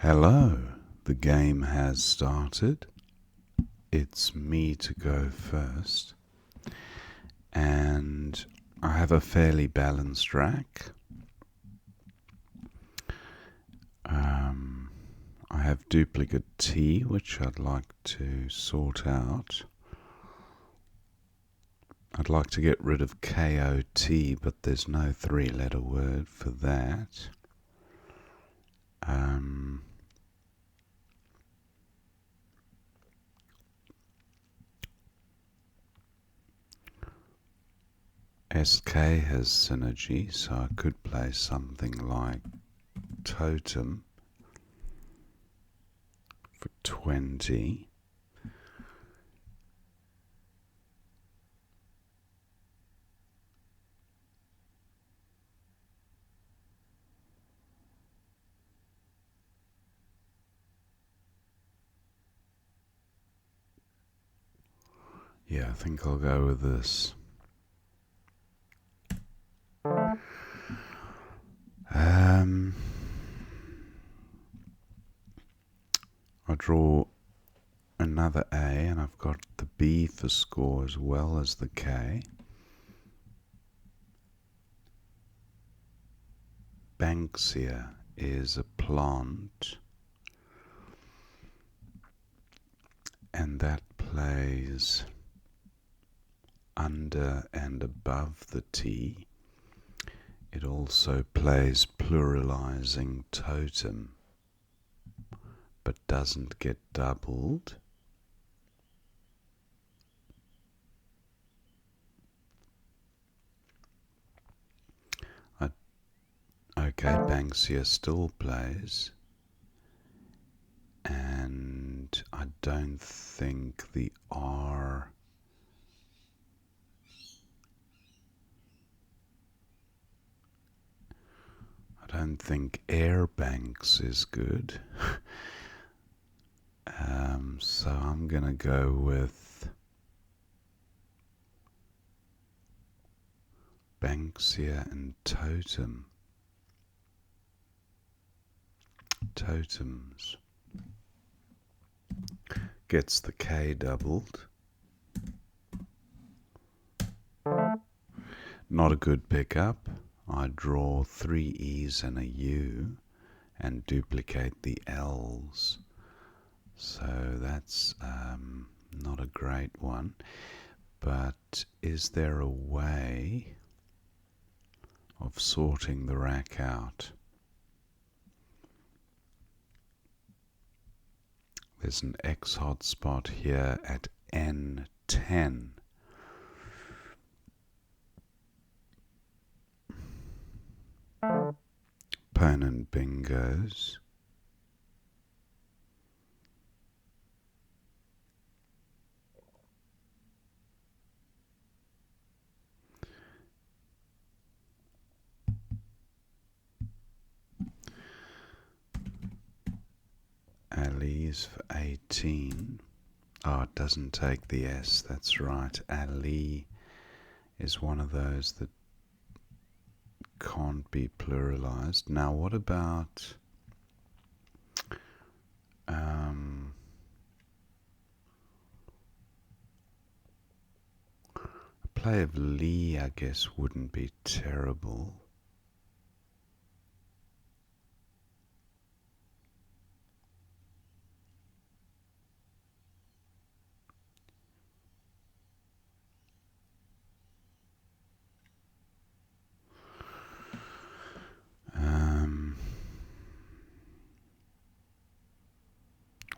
Hello, the game has started. It's me to go first, and I have a fairly balanced rack. I have duplicate T, which I'd like to sort out. I'd like to get rid of KOT, but there's no three-letter word for that. SK has synergy, so I could play something like Totem for 20. Yeah, I think I'll go with this. I draw another A, and I've got the B for score as well as the K. Banksia is a plant, and that plays under and above the T. It also plays pluralizing totem, but doesn't get doubled. Okay, Banksia still plays, and I don't think the R I don't think Airbanks is good. So I'm gonna go with Banksia and Totem. Totems gets the K doubled. Not a good pickup. I draw 3 E's and a U and duplicate the L's. So that's not a great one. But is there a way of sorting the rack out? There's an X hotspot here at N10. Opponent bingos. Ali's for 18. Oh, it doesn't take the S, that's right. Ali is one of those that can't be pluralized. Now, what about a play of Lee, I guess, wouldn't be terrible.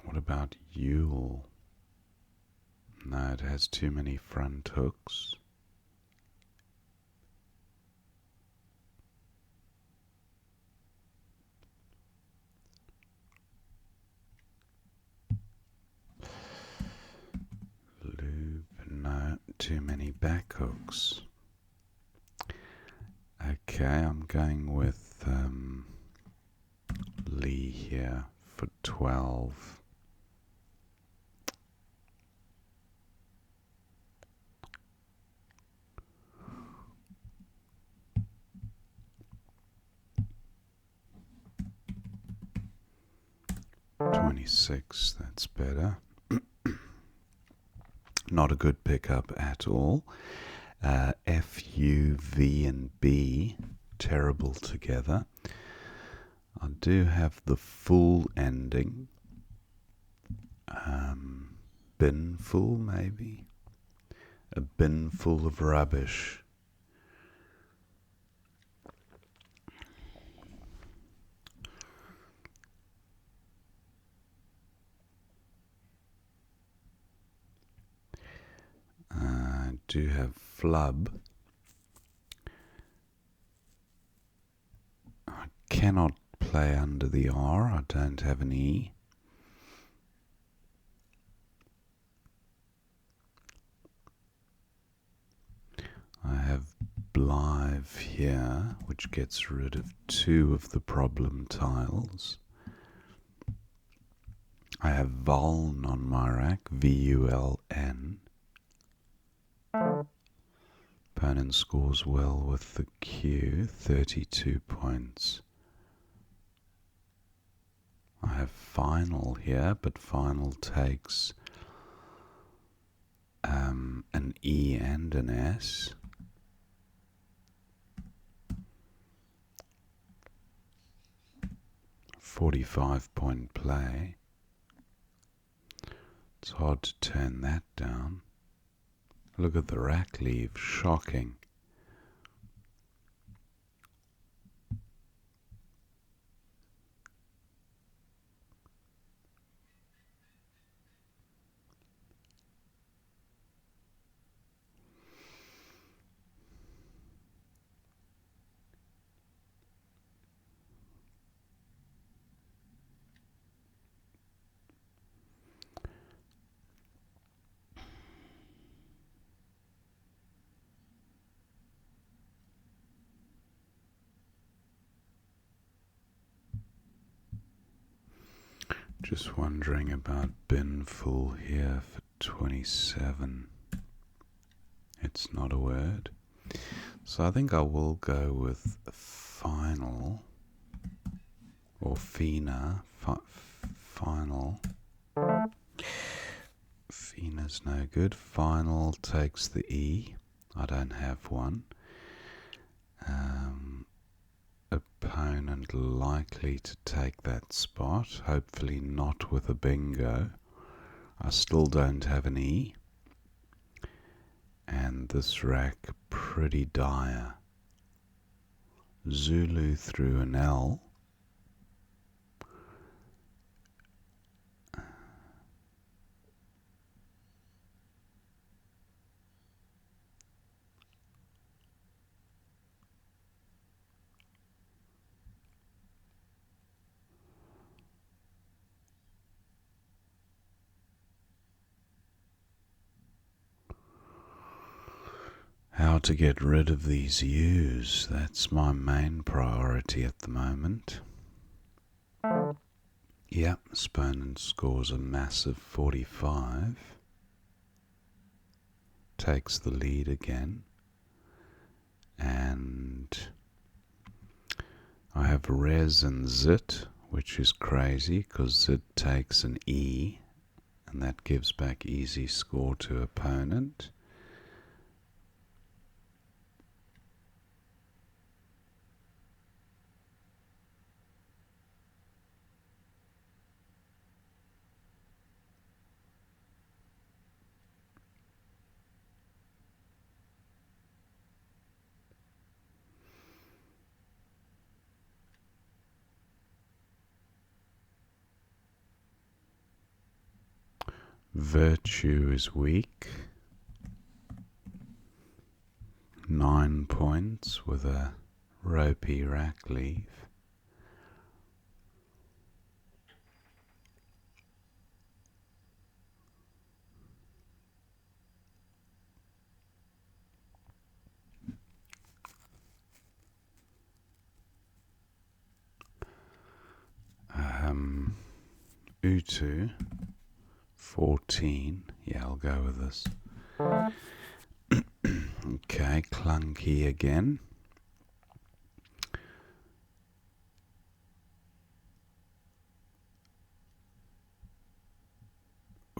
What about Yule? No, it has too many front hooks. Loop, no, too many back hooks. Okay, I'm going with Lee here for 12. 26, that's better. Not a good pickup at all. F, U, V and B, terrible together. I do have the full ending. Bin full, maybe? A bin full of rubbish. I do have flub. I cannot play under the R. I don't have an E. I have Blive here, which gets rid of 2 of the problem tiles. I have Vuln on my rack, V-U-L-N. Opponent scores well with the Q, 32 points. I have Final here, but Final takes an E and an S. .45 play. It's hard to turn that down. Look at the rack leave, shocking. Just wondering about bin full here for 27. It's not a word. So I think I will go with final or fina. Final. Fina's no good. Final takes the E. I don't have one. Opponent likely to take that spot. Hopefully not with a bingo. I still don't have an E. And this rack pretty dire. Zulu through an L. How to get rid of these U's, that's my main priority at the moment. Yep, opponent scores a massive 45. Takes the lead again. And I have res and zit, which is crazy because zit takes an E and that gives back easy score to opponent. Virtue is weak. 9 points with a ropey rack leave. Utu 14. Yeah, I'll go with this. Okay, clunky again.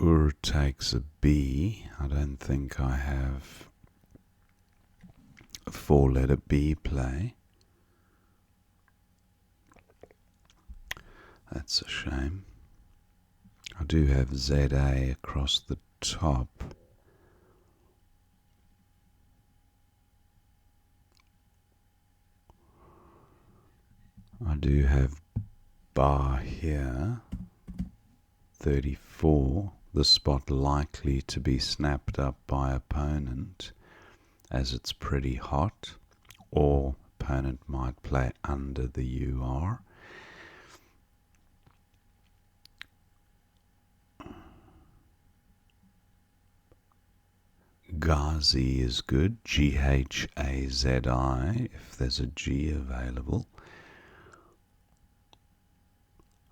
Ur takes a B. I don't think I have a 4-letter B play. That's a shame. I do have ZA across the top. I do have bar here, 34, the spot likely to be snapped up by opponent as it's pretty hot, or opponent might play under the UR. Ghazi is good, Ghazi, if there's a G available.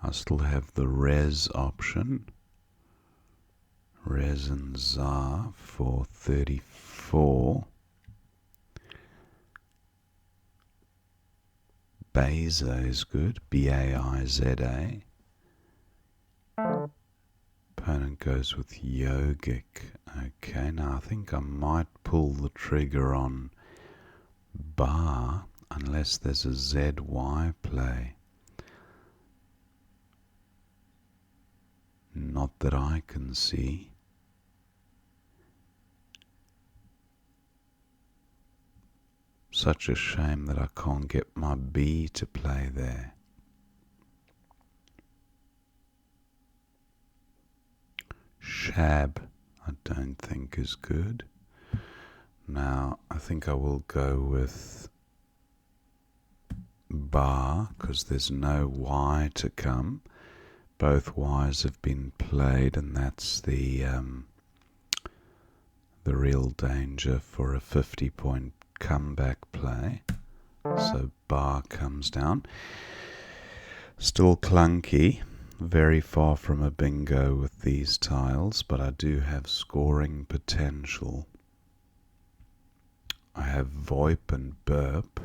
I still have the res option, res and za for 34. Baiza is good, Baiza. Opponent goes with yogic. Okay, now I think I might pull the trigger on bar unless there's a ZY play. Not that I can see. Such a shame that I can't get my B to play there. Shab, I don't think is good. Now, I think I will go with bar because there's no Y to come. Both Y's have been played, and that's the real danger for a 50-point comeback play. So bar comes down. Still clunky, very far from a bingo with these tiles, but I do have scoring potential. I have VoIP and burp.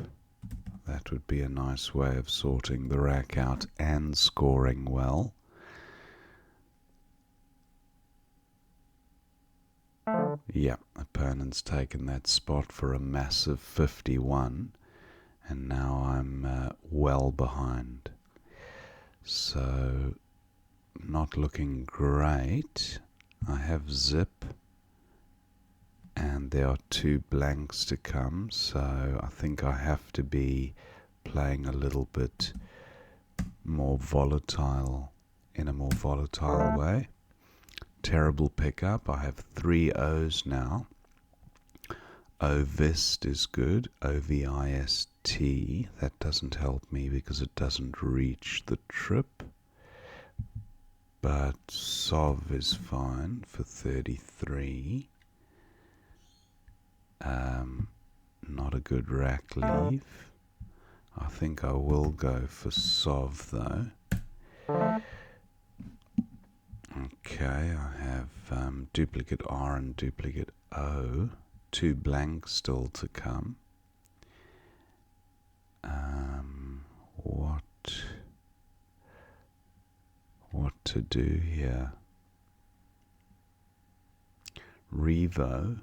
That would be a nice way of sorting the rack out and scoring well. Yeah, opponent's taken that spot for a massive 51, and now I'm well behind. So, not looking great. I have zip, and there are 2 blanks to come, so I think I have to be playing a little bit more volatile, in a more volatile way. Terrible pickup. I have 3 O's now. Ovist is good, OVIST. That doesn't help me because it doesn't reach the trip. But Sov is fine for 33. Not a good rack leave. I think I will go for Sov though. Okay, I have duplicate R and duplicate O. 2 blanks still to come. What to do here? Revo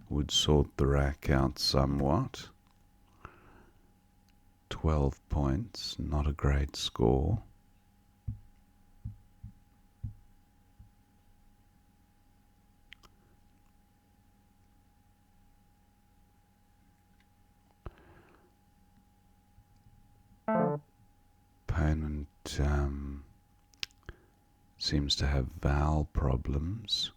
would sort the rack out somewhat. 12 points, not a great score. Opponent seems to have vowel problems.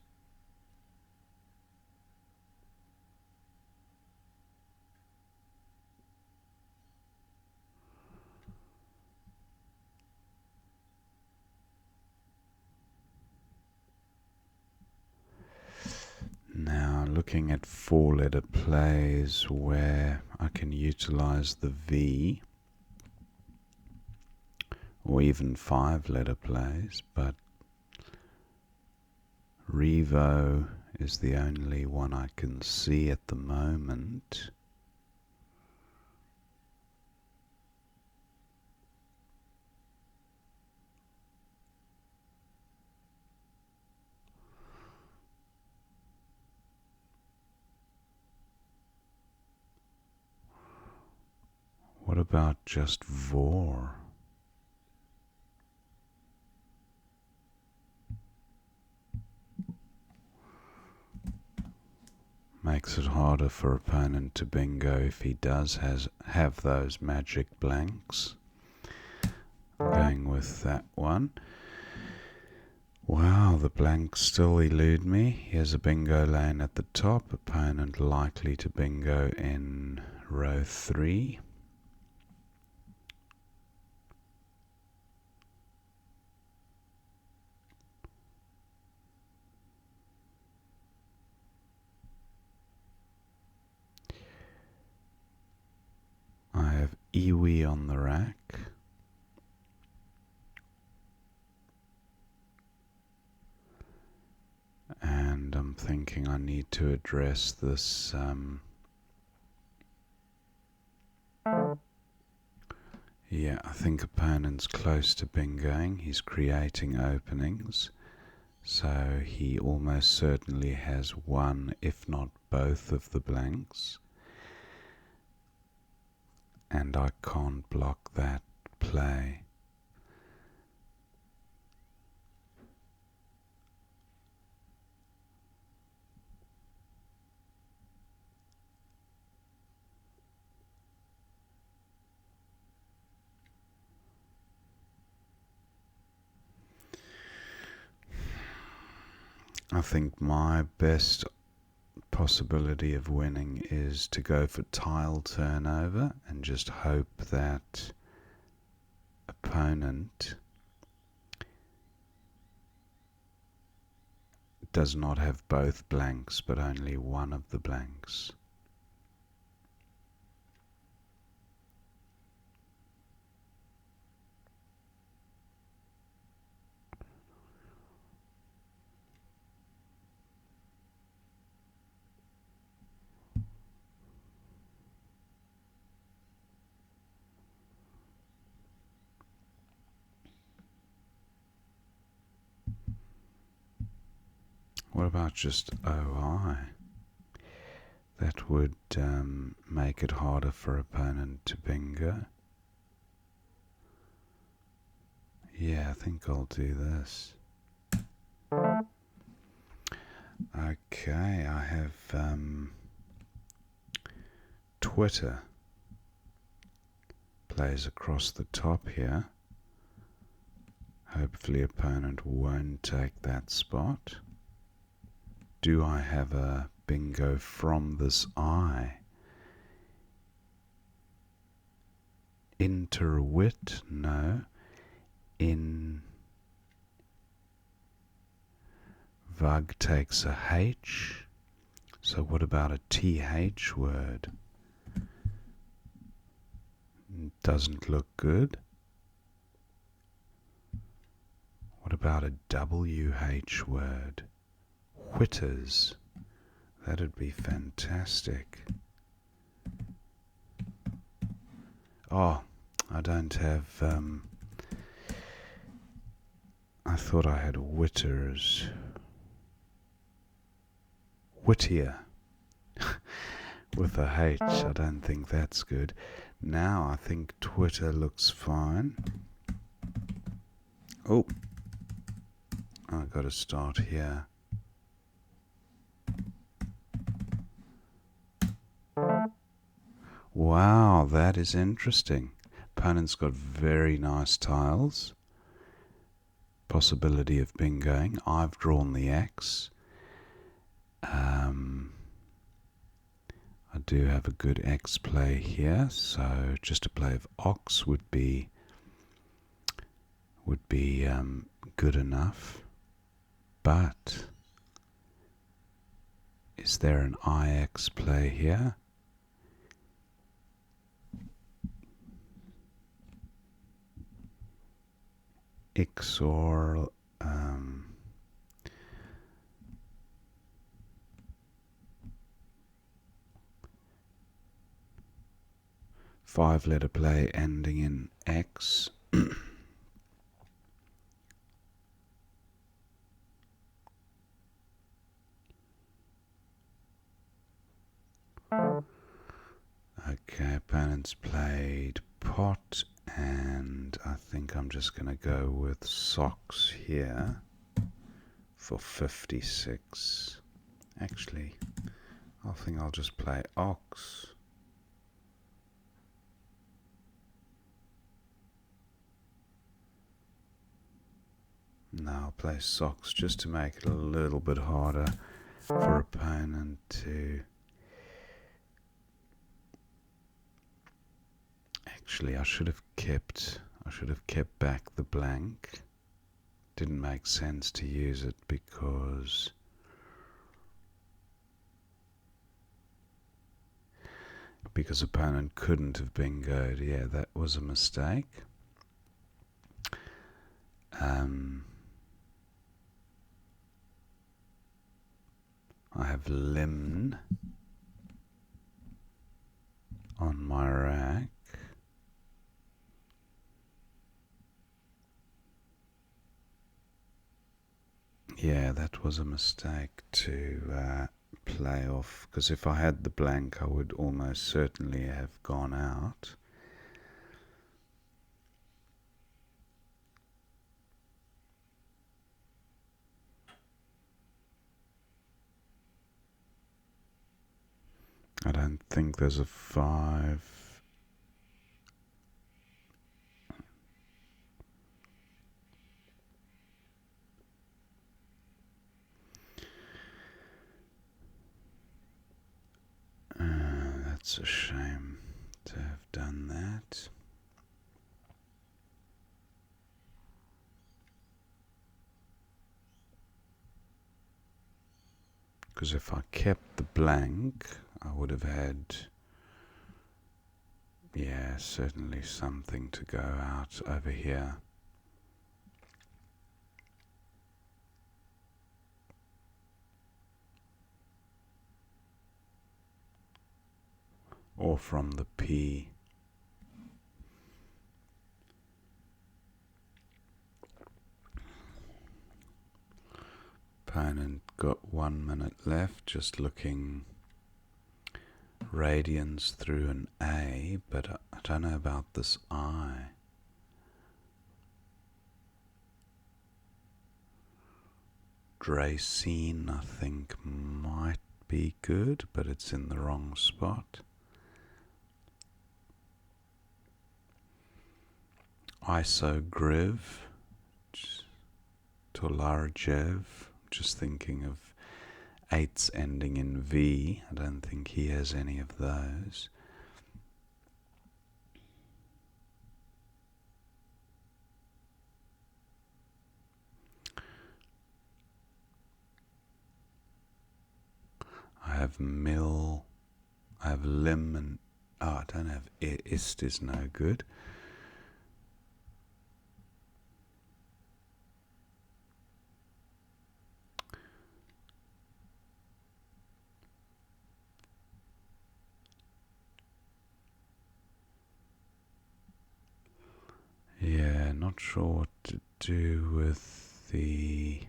Now looking at 4-letter plays where I can utilize the V, or even 5-letter plays, but Revo is the only one I can see at the moment. about just vor? Makes it harder for opponent to bingo if he does have those magic blanks. I'm going with that one. Wow, the blanks still elude me. Here's a bingo lane at the top. Opponent likely to bingo in row 3. I have iwi on the rack. And I'm thinking I need to address this yeah, I think opponent's close to bingoing. He's creating openings, so he almost certainly has one, if not both, of the blanks. And I can't block that play. I think my best possibility of winning is to go for tile turnover and just hope that opponent does not have both blanks but only one of the blanks. What about just OI? That would make it harder for opponent to bingo. Yeah, I think I'll do this. Okay, I have Twitter plays across the top here. Hopefully opponent won't take that spot. Do I have a bingo from this eye? Interwit? No. In Vug takes a H. So what about a TH word? Doesn't look good. What about a WH word? Whitters. That'd be fantastic. Oh, I don't have I thought I had Whitters. Whittier. With a H. I don't think that's good. Now I think Twitter looks fine. Oh, I've got to start here. Wow, that is interesting. Opponent's got very nice tiles. Possibility of bingoing. I've drawn the X. I do have a good X play here, so just a play of Ox would be good enough. But is there an IX play here? X or 5-letter play ending in X. Okay, opponents played pot, and I think I'm just going to go with socks here for 56. Actually, I think I'll just play ox. No, I'll play socks just to make it a little bit harder for opponent to... Actually, I should have kept back the blank. Didn't make sense to use it because opponent couldn't have bingoed. Yeah, that was a mistake. I have lemon on my rack. Yeah, that was a mistake to play off, because if I had the blank I would almost certainly have gone out. I don't think there's a 5. That's a shame to have done that. Because if I kept the blank, I would have had, yeah, certainly something to go out over here. Or from the P. Opponent got 1 minute left, just looking radians through an A, but I don't know about this I. Dracene, I think, might be good, but it's in the wrong spot. Isogriv, Tolarjev, just thinking of 8s ending in V. I don't think he has any of those. I have mill, I have lim, and I don't have ist is no good. Yeah, not sure what to do with the...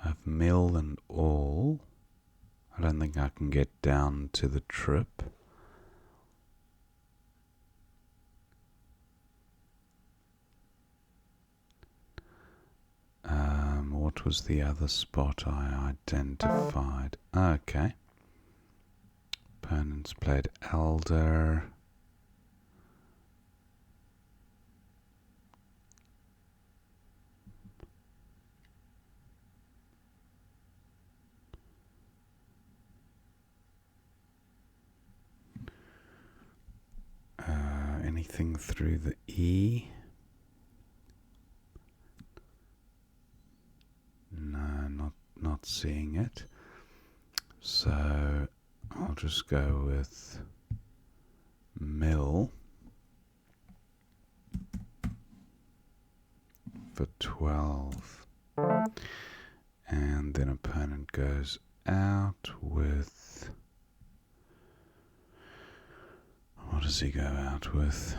I have mill and all. I don't think I can get down to the trip. What was the other spot I identified? Okay. Opponents played elder. Anything through the E? No, not seeing it. So I'll just go with mill for 12. And then opponent goes out with... What does he go out with?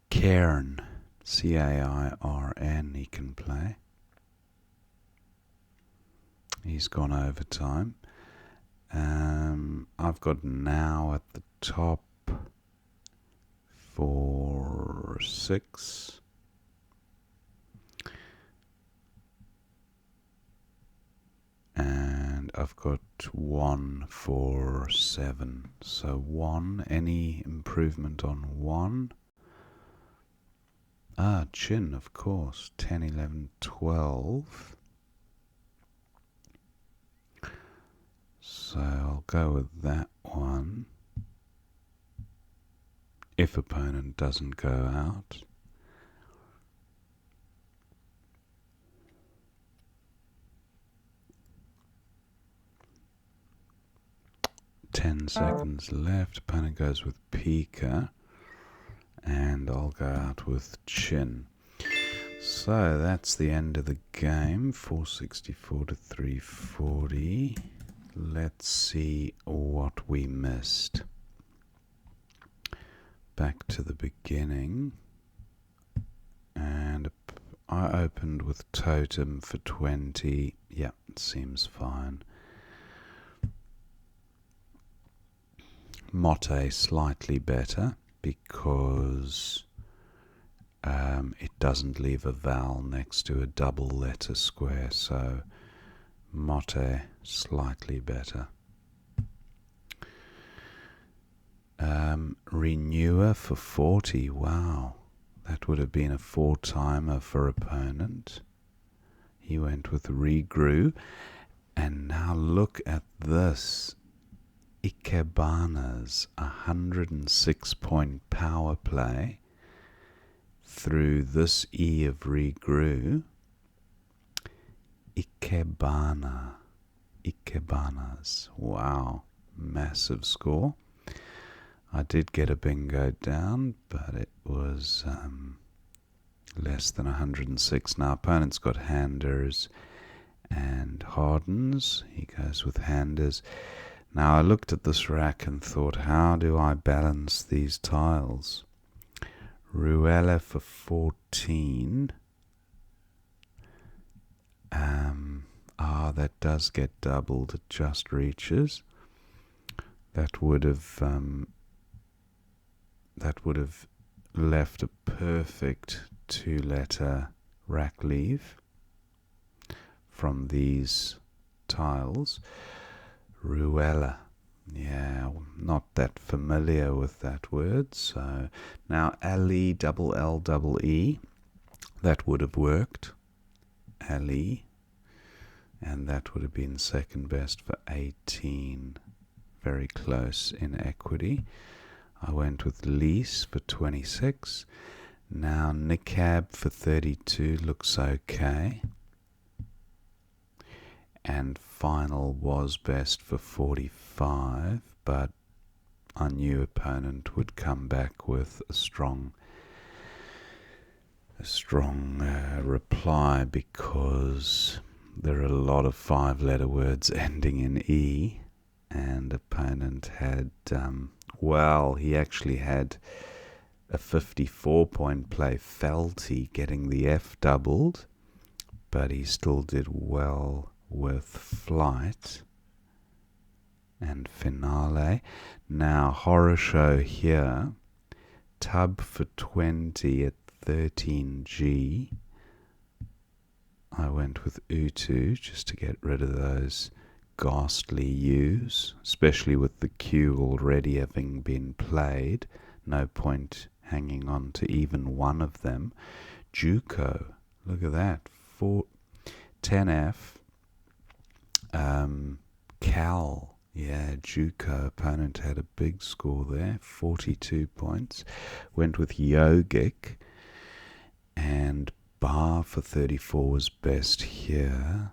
Cairn, C-A-I-R-N, he can play. He's gone overtime. I've got now at the top for 6. And I've got 1 for 7. So 1, any improvement on 1? Chin, of course. 10, 11, 12. So I'll go with that one. If opponent doesn't go out. Seconds left. Opponent goes with Pika. And I'll go out with Chin. So that's the end of the game. 464 to 340. Let's see what we missed. Back to the beginning. And I opened with Totem for 20. Yeah, it seems fine. Motte slightly better because it doesn't leave a vowel next to a double letter square, so Motte slightly better. Renewer for 40. Wow, that would have been a 4-timer for opponent. He went with Regrew. And now look at this. Ikebana's 106-point power play through this E of Regrew. Ikebanas. Wow, massive score. I did get a bingo down, but it was less than 106. Now opponent's got handers and hardens. He goes with handers. Now I looked at this rack and thought, how do I balance these tiles? Ruella for 14. That does get doubled. It just reaches. That would have left a perfect 2-letter rack leave from these tiles. Ruella. Yeah, not that familiar with that word. So now Ali, double L, double E. That would have worked. Ali. And that would have been second best for 18. Very close in equity. I went with Lease for 26. Now Niqab for 32 looks okay. And Final was best for 45, but I knew opponent would come back with a strong reply, because there are a lot of 5-letter words ending in E, and opponent had, he actually had a 54-point play, Felty, getting the F doubled, but he still did well with Flight and Finale. Now Horror Show here, Tub for 20 at 13G. I went with Utu just to get rid of those ghastly U's, especially with the Q already having been played. No point hanging on to even one of them. Juco, look at that, 10F. Cal, yeah, Juco, opponent had a big score there, 42 points. Went with Yogic, and Bar for 34 was best here.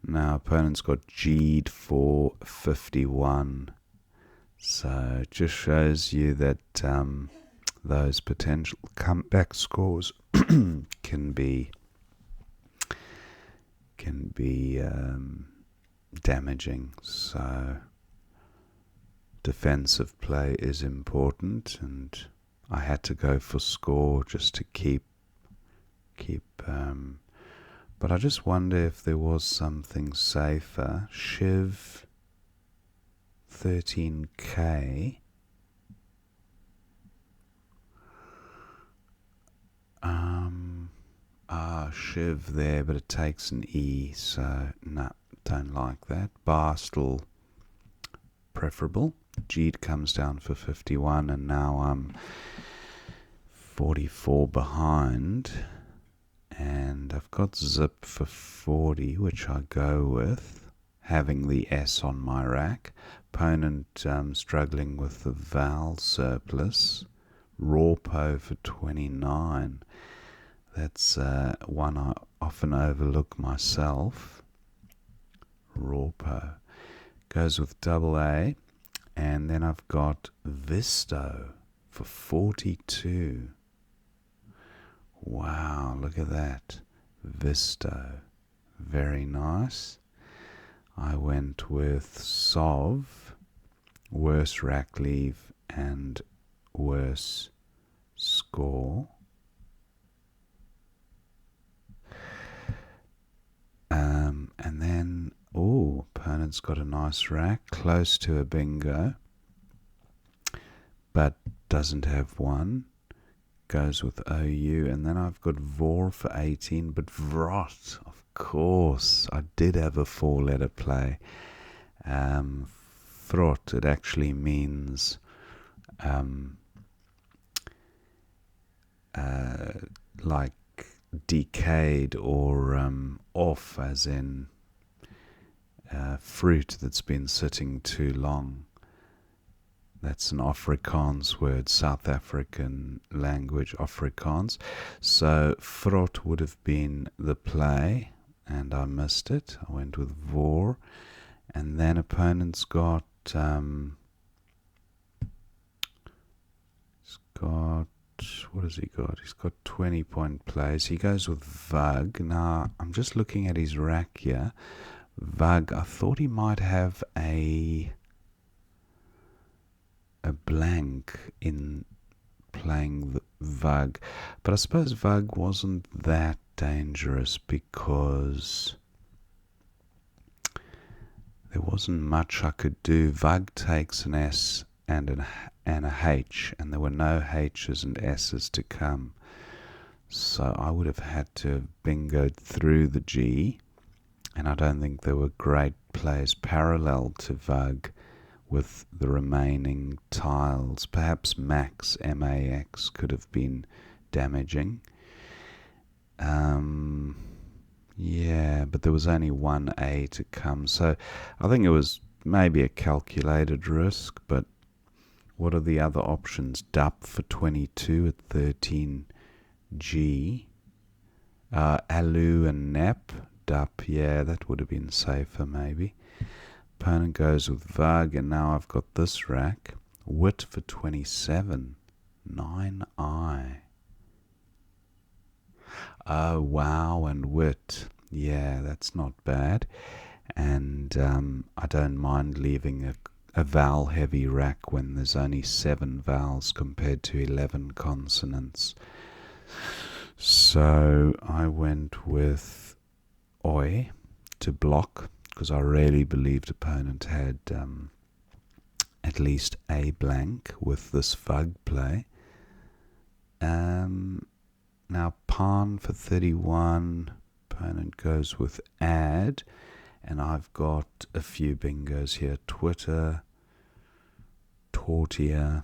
Now opponent's got G'd for 51. So it just shows you that those potential comeback scores can be damaging. So defensive play is important, and I had to go for score just to keep But I just wonder if there was something safer. Shiv 13k. Shiv there, but it takes an E, so no, don't like that. Bar still preferable. Jeed comes down for 51, and now I'm 44 behind. And I've got zip for 40, which I go with, having the S on my rack. Opponent struggling with the vowel surplus. Rawpo for 29. That's one I often overlook myself. Rawpo. Goes with double A. And then I've got Visto for 42. Wow, look at that. Visto. Very nice. I went with Sov, worse rack leave and worse score. And then, opponent's got a nice rack, close to a bingo, but doesn't have one. Goes with OU, and then I've got Vor for 18, but Vrot, of course. I did have a 4-letter play. Vrot, it actually means like decayed or off, as in fruit that's been sitting too long. That's an Afrikaans word, South African language, Afrikaans. So Vrot would have been the play, and I missed it. I went with Vor, and then opponent's got what has he got? He's got 20-point plays. He goes with Vug. Now, I'm just looking at his rack here. Vug, I thought he might have a blank in playing the Vug. But I suppose Vug wasn't that dangerous because there wasn't much I could do. Vug takes an S and a H, and there were no H's and S's to come. So I would have had to have bingoed through the G, and I don't think there were great plays parallel to Vug with the remaining tiles. Perhaps Max, M-A-X, could have been damaging. Yeah, but there was only one A to come, so I think it was maybe a calculated risk. But what are the other options? Dup for 22 at 13G. Alu and Nep. Dup, yeah, that would have been safer maybe. Opponent goes with Vug, and now I've got this rack. Wit for 27. 9I. Oh, wow, and Wit. Yeah, that's not bad. And I don't mind leaving a vowel-heavy rack when there's only 7 vowels compared to 11 consonants. So I went with Oi to block, because I really believed opponent had at least a blank with this Vug play. Now Pan for 31, opponent goes with Add, and I've got a few bingos here. Twitter, Tortia,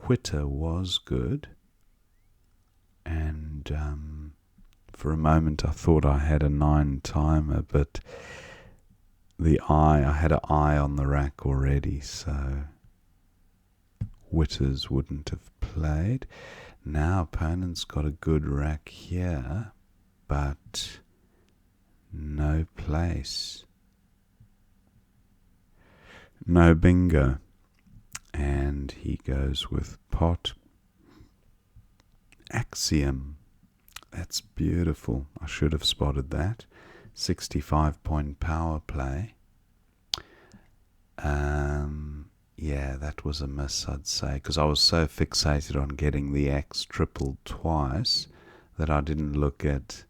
Whitter was good, and for a moment I thought I had a 9 timer, but I had an eye on the rack already, so Whitters wouldn't have played. Now opponent's got a good rack here, but no place. No bingo. And he goes with pot. Axiom. That's beautiful. I should have spotted that. 65-point power play. Yeah, that was a miss, I'd say, because I was so fixated on getting the X tripled twice that I didn't look at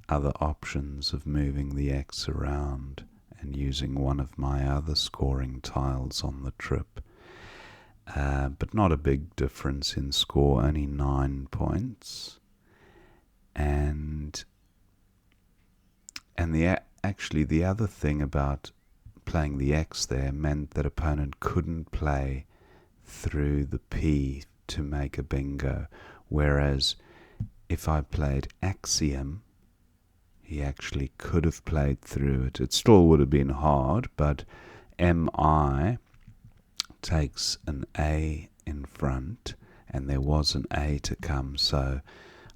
other options of moving the X around and using one of my other scoring tiles on the trip. But not a big difference in score, only 9 points. And actually the other thing about playing the X there meant that opponent couldn't play through the P to make a bingo, whereas if I played Axiom, he actually could have played through it. It still would have been hard, but MI takes an A in front, and there was an A to come, so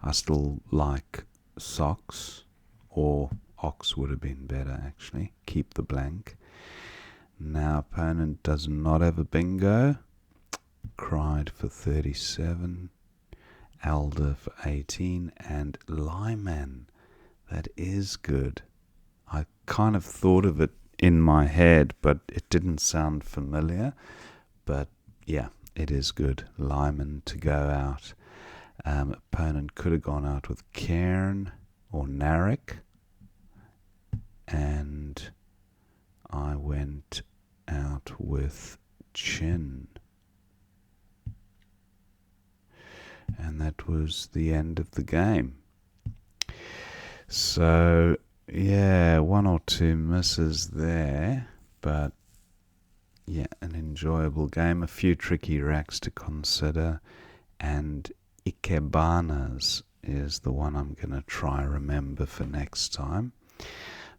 I still like socks, or ox would have been better actually. Keep the blank. Now opponent does not have a bingo. Cried for 37. Alder for 18. And Lyman. That is good. I kind of thought of it in my head, but it didn't sound familiar. But yeah, it is good. Lyman to go out. Opponent could have gone out with Cairn or Narek. And I went out with Chin. And that was the end of the game. So, yeah, 1 or 2 misses there, but yeah, an enjoyable game. A few tricky racks to consider, and Ikebanas is the one I'm going to try remember for next time.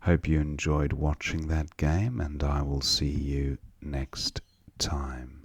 Hope you enjoyed watching that game, and I will see you next time.